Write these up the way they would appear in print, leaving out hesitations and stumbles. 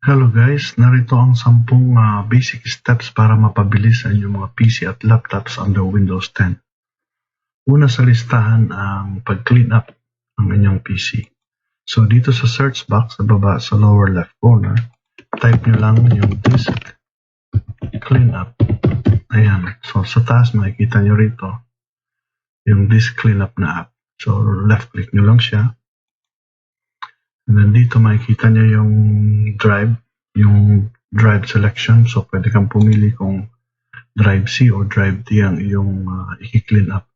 Hello guys, narito ang 10 basic steps para mapabilis ang inyong mga PC at laptops under Windows 10. Una sa listahan ang pag-clean up ng inyong PC. So dito sa search box sa baba sa lower left corner, type nyo lang yung disk clean up. Ayan. So sa taas makikita nyo rito yung disk clean up na app. So left click nyo lang siya. And then dito makikita nyo yung drive selection. So pwede kang pumili kung drive C or drive D ang iyong i-clean up.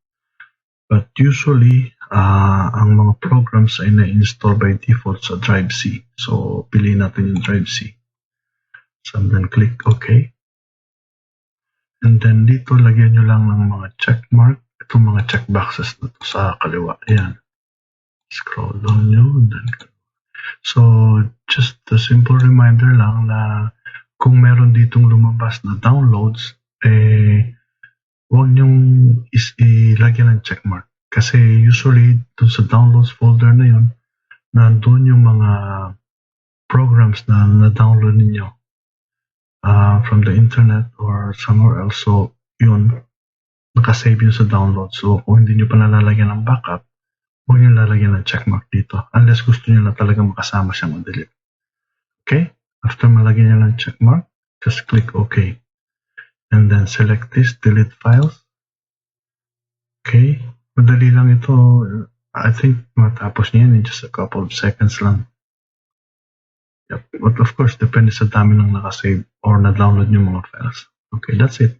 But usually, ang mga programs ay na-install by default sa drive C. So piliin natin yung drive C. So then click OK. And then dito lagyan nyo lang ng mga check mark. Itong mga check boxes na to sa kaliwa. Ayan. Scroll down nyo. And then so, just a simple reminder lang na kung meron ditong lumabas na downloads, huwag nyong ilagyan ng checkmark. Kasi usually, dun sa downloads folder na yun, nandun yung mga programs na na-download ninyo from the internet or somewhere else. So, yun, nakasave yun sa download. So, kung hindi nyo pa nalalagyan ng backup, huwag nyo lalagyan ng checkmark dito unless gusto nyo na talaga makasama siyang delete. Okay? After malagyan nyo ng checkmark, just click OK. And then select this, delete files. Okay? Madali lang ito. I think matapos nyo yan in just a couple of seconds lang. Yep. But of course, depende sa dami ng nakasave or na-download nyo mga files. Okay, that's it.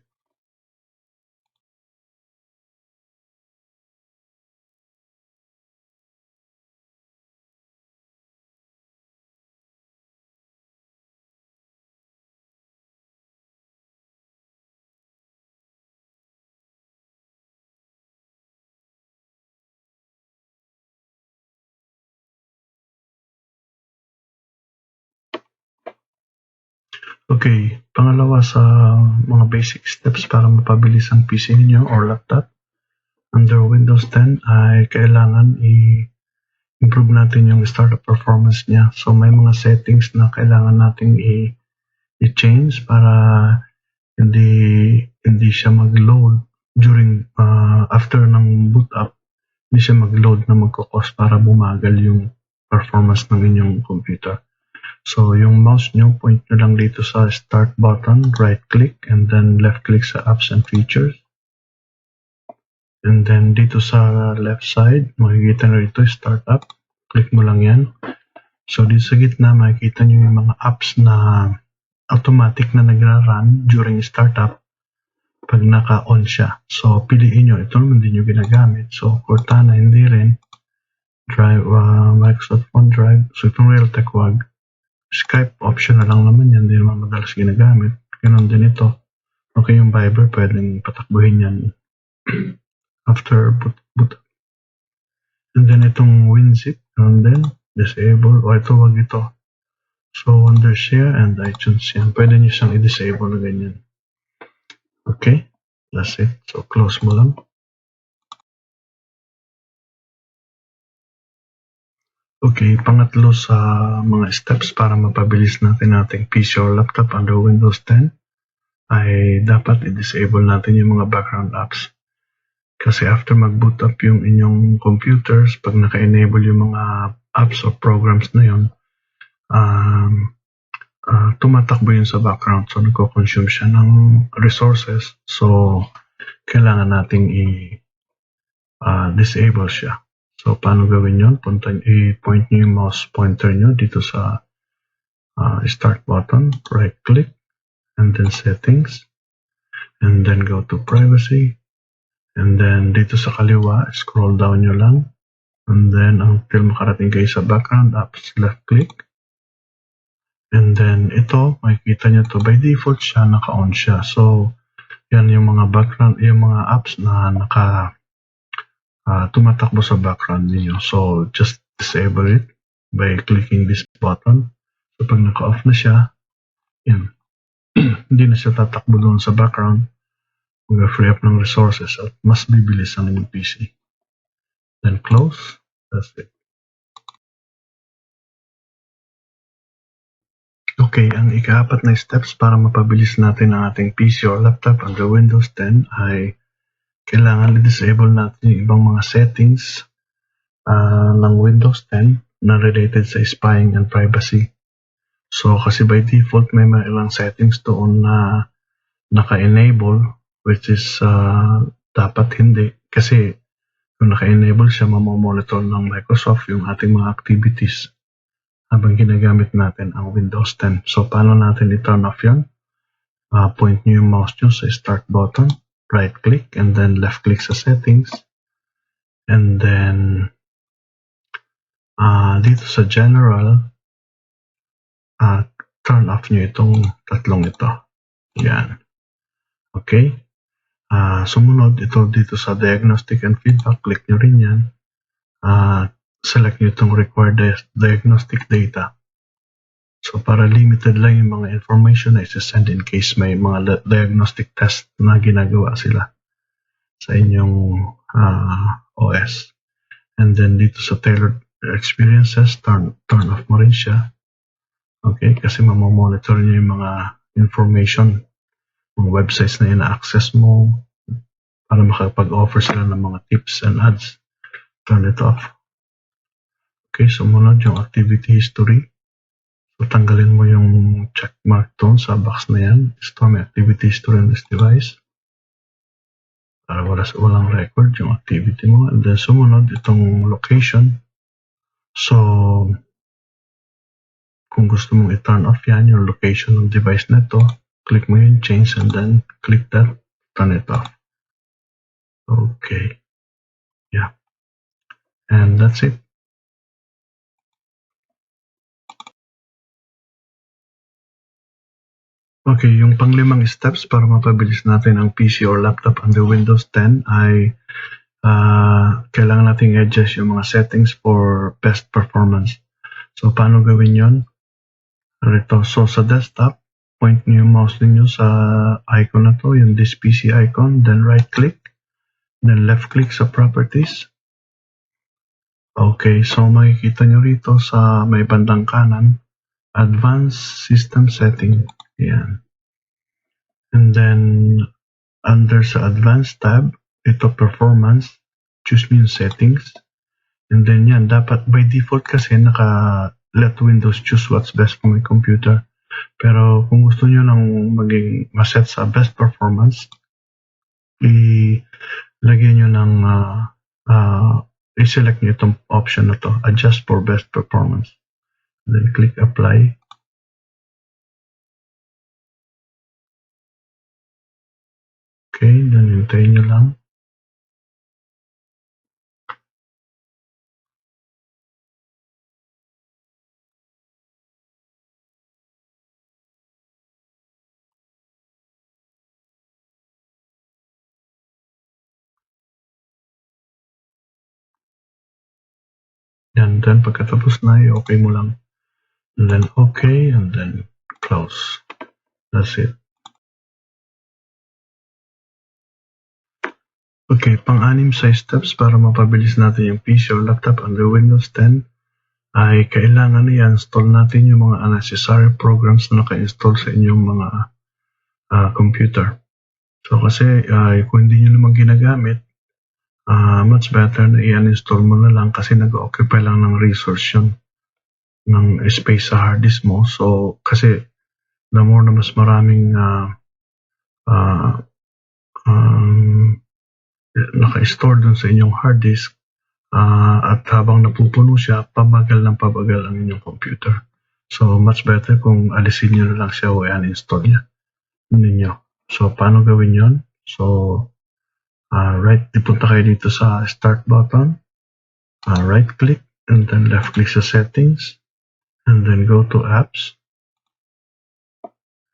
Okay, pangalawa sa mga basic steps para mapabilis ang PC niyo or laptop under Windows 10 ay kailangan i-improve natin yung startup performance niya. So may mga settings na kailangan nating i-change para hindi siya mag-load during after ng boot up. Hindi siya mag-load na magkakos para bumagal yung performance ng inyong computer. So, yung mouse nyo, point nyo lang dito sa start button, right click, and then left click sa apps and features. And then dito sa left side, makikita nyo dito, start up. Click mo lang yan. So, dito sa gitna, makikita nyo yung mga apps na automatic na nagra-run during startup pag naka-on siya. So, piliin nyo. Ito naman din nyo ginagamit. So, Cortana, hindi rin. Drive, Microsoft OneDrive. So, itong Realtek, wag. Skype, option na lang naman yan. Hindi naman madalas ginagamit. Ganon din ito. Okay, yung Viber, pwedeng patakbuhin yan after boot. And then itong WinZip, and then disable. O ito, wag ito. So, under share and iTunes yan. Pwede nyo siyang i-disable na ganyan. Okay, that's it. So, close mo lang. Okay, pangatlo sa mga steps para mapabilis natin ating PC or laptop under Windows 10 ay dapat i-disable natin yung mga background apps. Kasi after mag-boot up yung inyong computers, pag naka-enable yung mga apps or programs na yun, tumatakbo yun sa background. So, nagko-consume siya ng resources. So, kailangan nating i-disable siya. So, paano gawin yun? I-point nyo yung mouse pointer nyo dito sa start button, right click, and then settings, and then go to privacy, and then dito sa kaliwa, scroll down nyo lang, and then until makarating kayo sa background apps, left click, and then ito, makikita nyo to, by default siya, naka-on siya. So, yan yung mga background, yung mga apps na tumatakbo sa background niyo. So, just disable it by clicking this button. So, pag naka-off na siya, yan. Hindi na siya tatakbo doon sa background. Mag-free up ng resources at mas bibilis ang inyong PC. Then close. That's it. Okay, ang ika-4 na steps para mapabilis natin ang ating PC or laptop under Windows 10 ay kailangan i-disable natin yung ibang mga settings ng Windows 10 na related sa spying and privacy. So, kasi by default may mga ilang settings doon na naka-enable, which is dapat hindi. Kasi kung naka-enable siya, mamomonitor ng Microsoft yung ating mga activities habang ginagamit natin ang Windows 10. So, paano natin i-turn off yun? Point nyo yung mouse nyo sa start button, right-click, and then left-click sa settings. And then, dito sa general, turn off nyo itong tatlong ito. Yan. Okay? Sumunod, ito dito sa diagnostic and feedback, click nyo rin yan. Select nyo itong required diagnostic data. So, para limited lang yung mga information na isa-send in case may mga diagnostic test na ginagawa sila sa inyong OS. And then, dito sa tailored experiences, turn off mo rin siya. Okay? Kasi mamomonitor nyo yung mga information, mga websites na ina-access mo para makapag-offer sila ng mga tips and ads. Turn it off. Okay, sumunod yung activity history. So, tanggalin mo yung checkmark doon sa box na yan. Store my activity history on this device. Para walang record yung activity mo. And then, sumunod itong location. So, kung gusto mong i-turn off yan, yung location ng device na ito, click mo yung change and then click that, turn it off. Okay. Yeah. And that's it. Okay, yung panglimang steps para mapabilis natin ang PC or laptop under Windows 10 ay kailangan natin i-adjust yung mga settings for best performance. So, paano gawin yon? Rito. So, sa desktop, point nyo yung mouse ninyo sa icon na to, yung this PC icon, then right-click, then left-click sa properties. Okay, so makikita nyo rito sa may bandang kanan, Advanced System Setting. Yan. And then, under sa Advanced tab, ito Performance, choose mo yung Settings. And then yan, dapat by default kasi let Windows choose what's best for my computer. Pero kung gusto nyo nang maging maset sa Best Performance, ilagay nyo ng i-select nyo itong option na to, Adjust for Best Performance. Then click Apply. Okay, then hintayin nyo lang. And then pagkatapos na, i-okay mo lang. And then okay, and then close. That's it. Okay, pang-anim sa steps para mapabilis natin yung PC or laptop under Windows 10 ay kailangan i-install natin yung mga unnecessary programs na naka-install sa inyong mga computer. So kasi kung hindi nyo naman ginagamit, much better na i-uninstall mo na lang kasi nag-occupy lang ng resource yun, ng space sa hard disk mo. So kasi the more na mas maraming naka-store dun sa inyong hard disk, at habang napupuno siya, pabagal ng pabagal ang inyong computer. So, much better kung alisin nyo na lang siya o uninstall ninyo. So, paano gawin yon? So, punta kayo dito sa Start button, right-click, and then left-click sa Settings, and then go to Apps.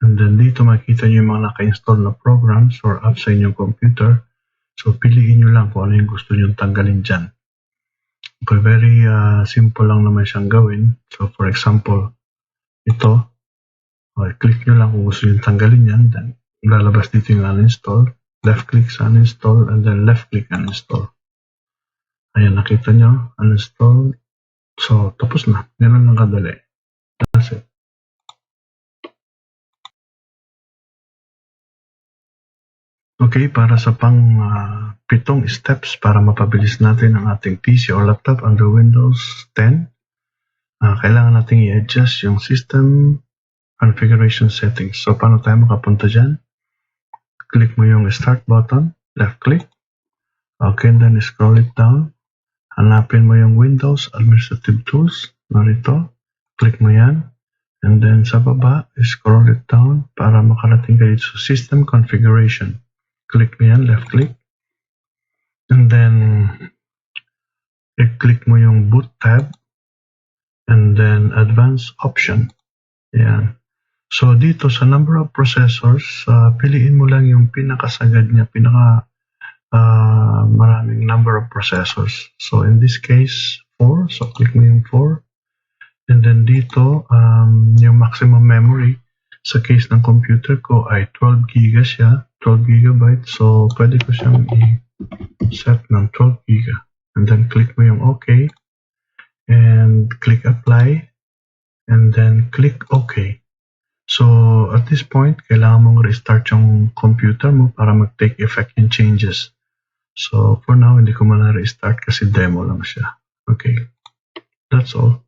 And then dito makikita nyo yung mga naka-install na programs or apps sa inyong computer. So, piliin nyo lang kung ano yung gusto nyo tanggalin dyan. Okay, very simple lang naman siyang gawin. So, for example, ito, click nyo lang kung gusto nyo tanggalin yan. Then, lalabas dito yung uninstall. Left-click sa uninstall, and then left-click uninstall. Ayan, nakita nyo, uninstall. So, tapos na. Ganun lang kadali. That's it. Okay, para sa pitong steps para mapabilis natin ang ating PC or laptop under Windows 10, kailangan natin i-adjust yung system configuration settings. So, paano tayo makapunta dyan? Click mo yung start button, left click. Okay, then scroll it down. Hanapin mo yung Windows Administrative Tools. Narito. Click mo yan. And then sa baba, scroll it down para makarating kayo sa System Configuration. Click mo yan, left click. And then, i-click mo yung Boot tab. And then, Advanced Option. Yan. So, dito sa number of processors, piliin mo lang yung pinakasagad niya, maraming number of processors. So, in this case, 4. So, click mo yung 4. And then dito, yung maximum memory sa case ng computer ko ay 12 GB siya, 12 GB. So, pwede ko siyang i-set ng 12 GB. And then click mo yung OK. And click Apply. And then click OK. So, at this point, kailangan mong restart yung computer mo para mag-take effect yung changes. So, for now, hindi ko muna restart kasi demo lang siya. Okay. That's all.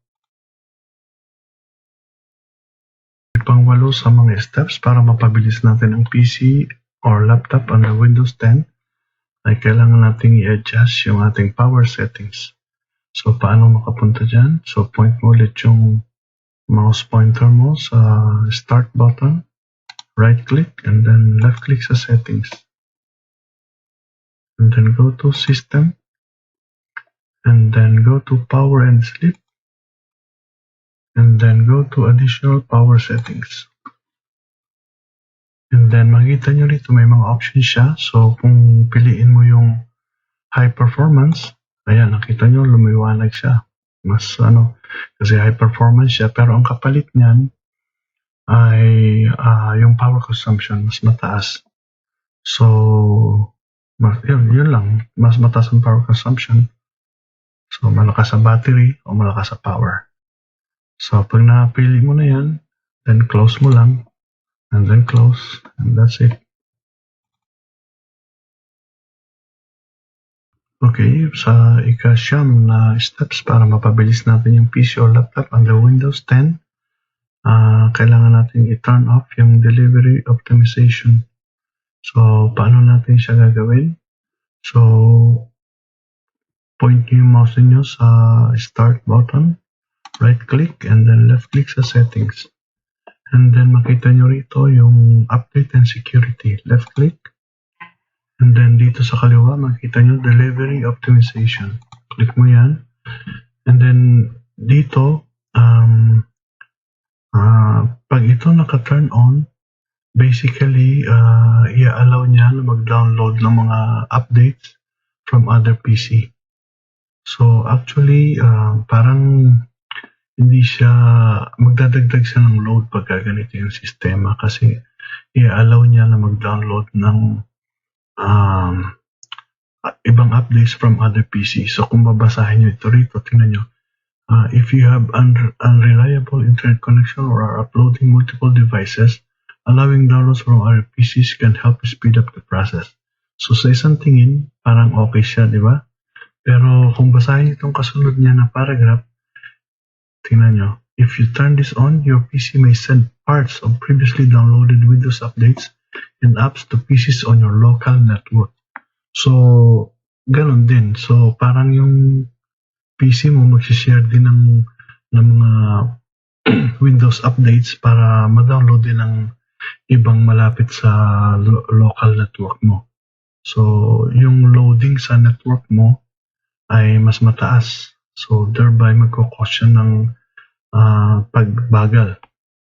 Pang-walo sa mga steps para mapabilis natin ang PC or laptop under Windows 10 ay kailangan nating i-adjust yung ating power settings. So, paano makapunta dyan? So, point mo ulit yung mouse pointer mo sa start button, right click, and then left click sa settings. And then go to system, and then go to power and sleep, and then go to additional power settings. And then makikita nyo rito may mga options siya. So kung piliin mo yung high performance, ayan, nakita nyo lumiwanag siya. Mas kasi high performance siya, pero ang kapalit niyan ay yung power consumption mas mataas. So yun lang, mas mataas ang power consumption. So malakas sa battery o malakas sa power. So, pag napili mo na yan, then close mo lang, and then close, and that's it. Okay, sa ika-siyam na steps para mapabilis natin yung PC or laptop under Windows 10, kailangan natin i-turn off yung delivery optimization. So, paano natin siya gagawin? So, point nyo yung mouse niyo sa start button, right click, and then left click sa settings. And then makita nyo rito yung update and security. Left click. And then dito sa kaliwa makita nyo delivery optimization. Click mo yan. And then dito, pag ito naka-turn on, basically, i-allow niya na mag-download ng mga updates from other PC. So actually, parang hindi siya, magdadagdag siya ng load pagka ganito yung sistema kasi i-allow niya na mag-download ng ibang updates from other PC. So kung babasahin nyo ito rito, tingnan nyo. If you have unreliable internet connection or are uploading multiple devices, allowing downloads from other PCs can help speed up the process. So sa isang tingin, parang okay siya, di ba? Pero kung basahin itong kasunod niya na paragraph, tingnan nyo. If you turn this on, your PC may send parts of previously downloaded Windows updates and apps to PCs on your local network. So, ganun din. So, parang yung PC mo mag-share din ng mga Windows updates para ma-download din ng ibang malapit sa local network mo. So, yung loading sa network mo ay mas mataas. So, thereby magkakos siya ng pagbagal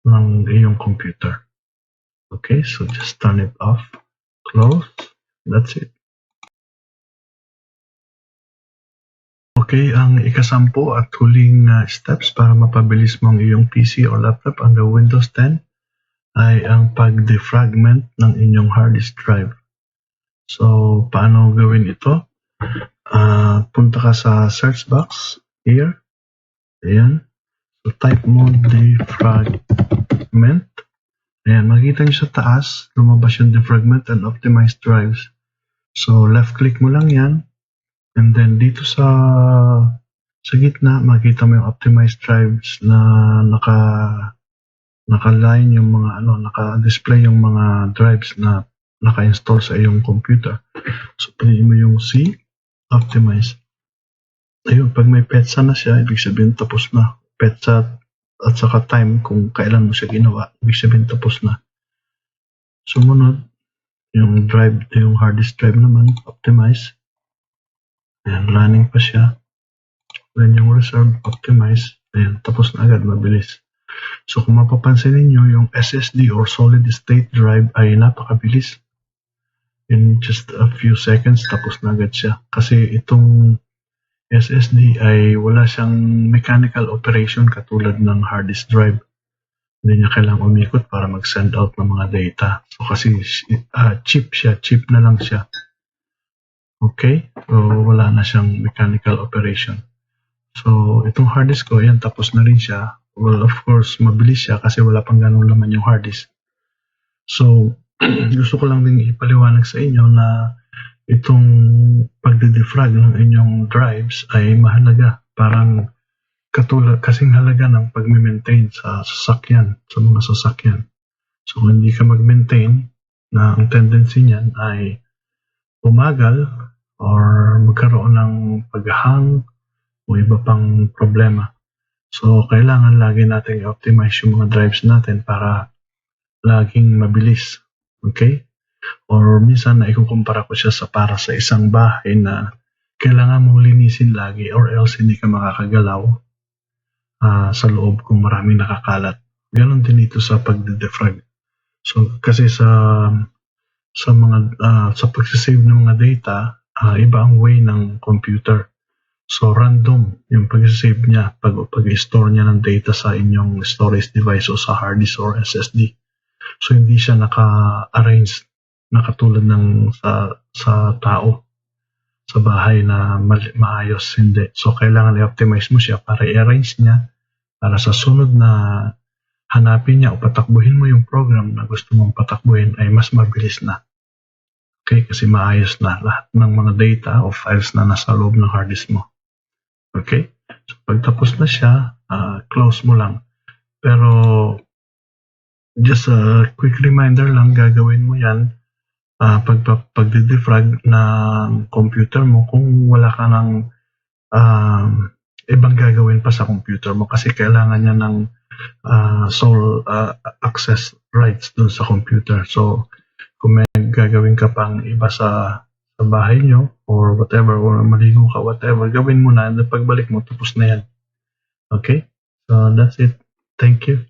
ng iyong computer. Okay, so just turn it off, close, that's it. Okay, ang ika-10 at huling steps para mapabilis mo ang iyong PC or laptop under Windows 10 ay ang pag-defragment ng inyong hard disk drive. So, paano gawin ito? Punta ka sa search box here. Ayan. So, type mo defragment Ayan, makikita nyo sa taas, lumabas yung defragment and optimized drives. So, left click mo lang yan. And then, dito sa gitna, makikita mo yung optimized drives na naka-line yung mga, naka-display yung mga drives na naka-install sa iyong computer. So, piliin mo yung C, optimize. Ayun, pag may petsa na siya, ibig sabihin tapos na. Petsa at saka time kung kailan mo siya ginawa, ibig sabihin tapos na. Sumunod, yung hard disk drive naman, optimize. Ayan, running pa siya. Then yung reserve, optimize. Ayan, tapos na agad, mabilis. So kung mapapansin ninyo, yung SSD or solid state drive ay napakabilis. In just a few seconds, tapos na agad siya. Kasi itong SSD ay wala siyang mechanical operation katulad ng hard disk drive. Hindi niya kailangang umikot para mag-send out ng mga data. So kasi chip na lang siya. Okay? So wala na siyang mechanical operation. So itong hard disk ko, yan tapos na rin siya. Well, of course, mabilis siya kasi wala pang ganun laman yung hard disk. So gusto ko lang din ipaliwanag sa inyo na itong pagde-defrag ng inyong drives ay mahalaga. Parang kasing halaga ng pag-maintain sa sasakyan, sa mga sasakyan. So kung hindi ka mag-maintain, na ang tendency niyan ay umagal or magkaroon ng paghahang o iba pang problema. So kailangan lagi natin i-optimize yung mga drives natin para laging mabilis. Okay? Or minsan na ikukumpara ko siya para sa isang bahay na kailangan mong linisin lagi or else hindi ka makakagalaw sa loob kung maraming nakakalat. Ganon din dito sa pagde-defrag. So kasi sa pagsisave ng mga data, iba ang way ng computer. So random yung pag-save niya pag-store niya ng data sa inyong storage device o sa hard disk or SSD. So hindi siya naka-arrange na katulad ng sa tao sa bahay na maayos, hindi. So kailangan i-optimize mo siya para i-arrange niya para sa sunod na hanapin niya o patakbuhin mo yung program na gusto mong patakbuhin ay mas mabilis na. Okay, kasi maayos na lahat ng mga data o files na nasa loob ng hard disk mo. Okay? So pagtapos na siya, close mo lang. Pero just a quick reminder lang, gagawin mo yan pagde-defrag ng computer mo kung wala ka ng ibang gagawin pa sa computer mo kasi kailangan niya ng sole access rights dun sa computer. So kung may gagawin ka pang iba sa bahay nyo or whatever, or maligo ka, whatever, gawin mo na, and pagbalik mo, tapos na yan. Okay? So that's it. Thank you.